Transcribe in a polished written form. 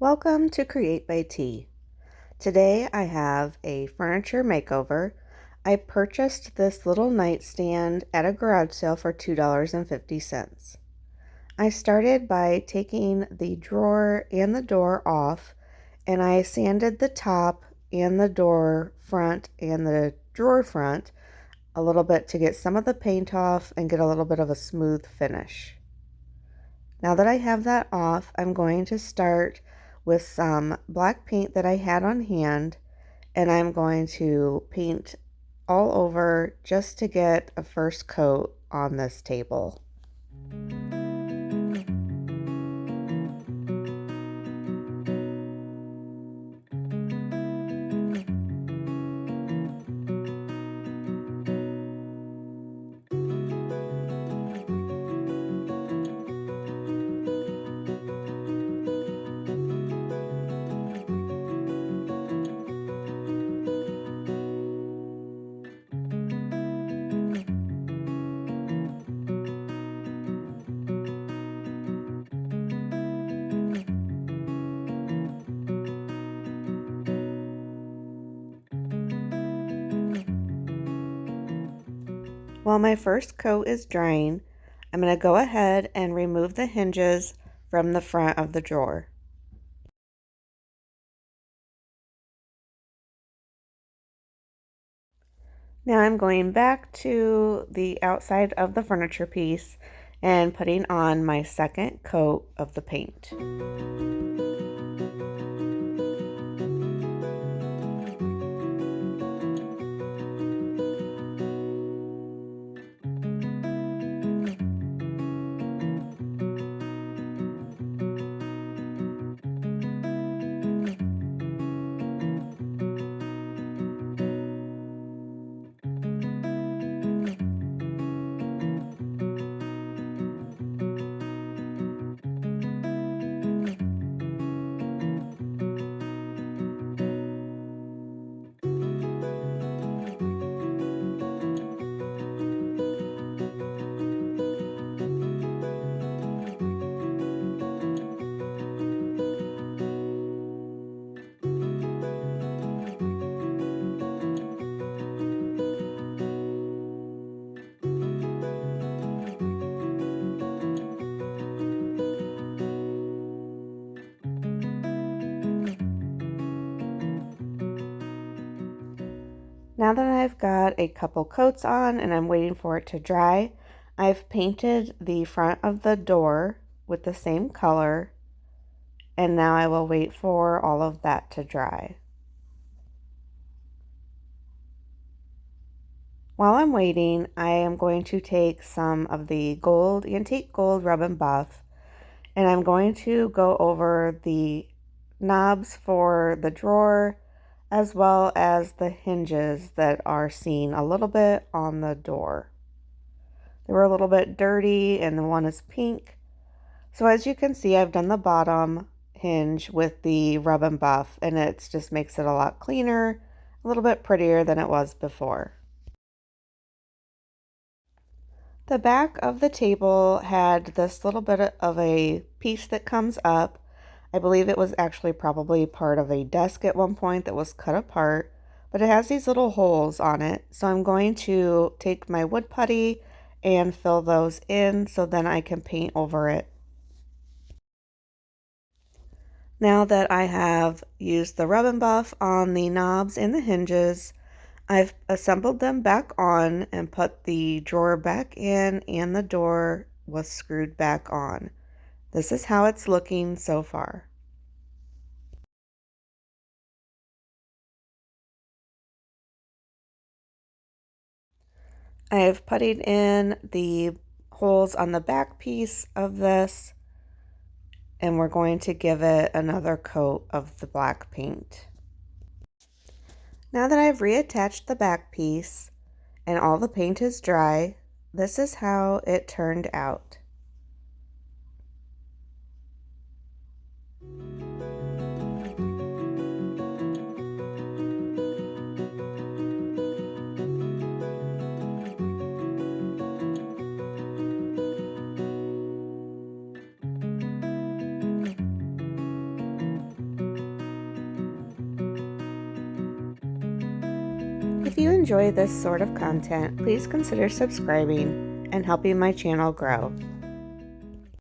Welcome to Create by T. Today I have a furniture makeover. I purchased this little nightstand at a garage sale for $2.50. I started by taking the drawer and the door off, and I sanded the top and the door front and the drawer front a little bit to get some of the paint off and get a little bit of a smooth finish. Now that I have that off, I'm going to start with some black paint that I had on hand, and I'm going to paint all over just to get a first coat on this table. While my first coat is drying, I'm going to go ahead and remove the hinges from the front of the drawer. Now I'm going back to the outside of the furniture piece and putting on my second coat of the paint. Now that I've got a couple coats on and I'm waiting for it to dry, I've painted the front of the door with the same color, and now I will wait for all of that to dry. While I'm waiting, I am going to take some of the gold, antique gold rub and buff, and I'm going to go over the knobs for the drawer as well as the hinges that are seen a little bit on the door. They were a little bit dirty and the one is pink. So as you can see, I've done the bottom hinge with the rub and buff, and it just makes it a lot cleaner, a little bit prettier than it was before. The back of the table had this little bit of a piece that comes up. I believe it was actually probably part of a desk at one point that was cut apart, but it has these little holes on it. So I'm going to take my wood putty and fill those in so then I can paint over it. Now that I have used the rub and buff on the knobs and the hinges, I've assembled them back on and put the drawer back in, and the door was screwed back on. This is how it's looking so far. I have puttied in the holes on the back piece of this, and we're going to give it another coat of the black paint. Now that I've reattached the back piece and all the paint is dry, this is how it turned out. you enjoy this sort of content, please consider subscribing and helping my channel grow.